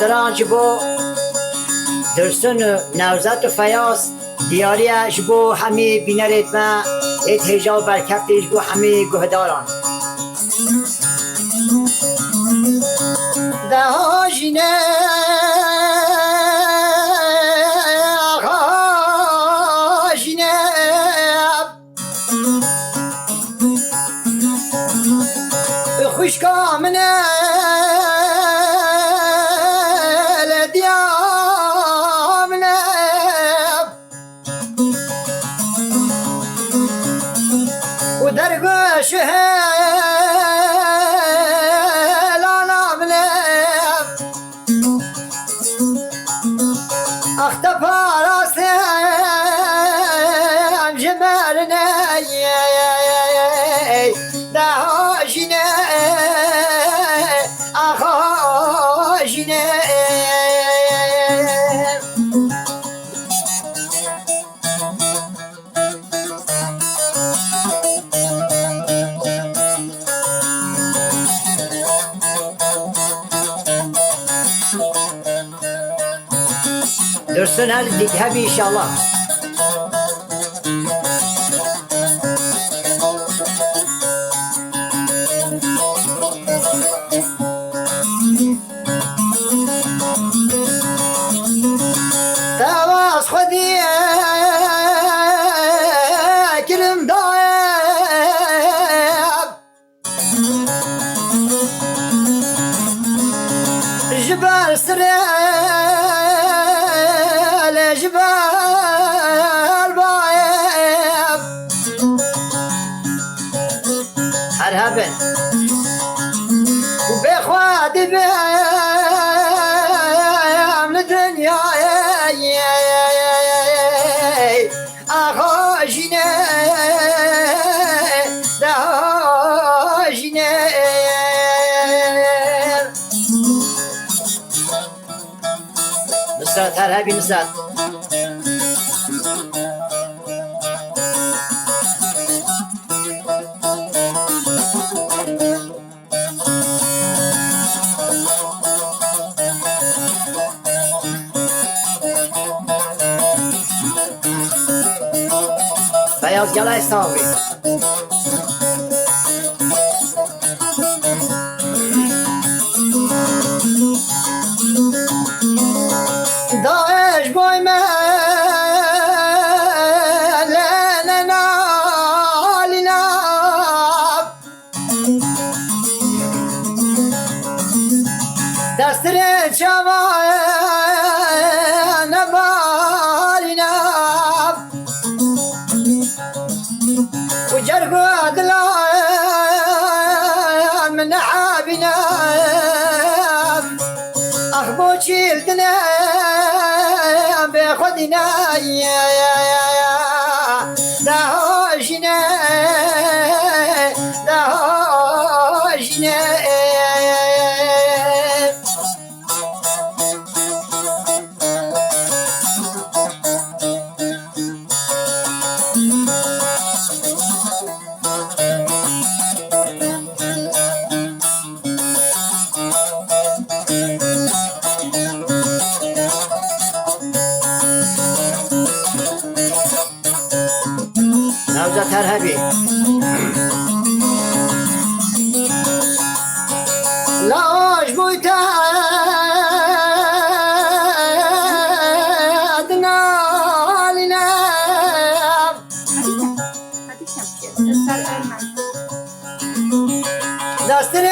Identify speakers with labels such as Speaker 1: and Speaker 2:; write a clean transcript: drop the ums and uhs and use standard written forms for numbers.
Speaker 1: دستران جبو درسن نوزت و فیاس دیاریه جبو همی بینرید ما ایت هجا و برکفتی جبو همی گهداران ده ها جینه آقا جینه خوش کامنه لدیامنه و درگوش هلانامنه اخت پاراسم جمرنه ده جینه آخا جینه درسن هل دیگه بی انشالله تواس خودی کرم دایم جبال سرال جبال بایم هر هبن و بخوادی بیم لدنیا آخا جینه ده جینه نصرت هر هبی نصرت فیاض گله استاوی داعش بای من لنا لنا دستر جوان بالنا وجرق دلان من عابنا أخبو شيلتنا بخدنا دهوشنا دهوشنا نوزة ترهبي لاش بويتا أدنى لنا دستري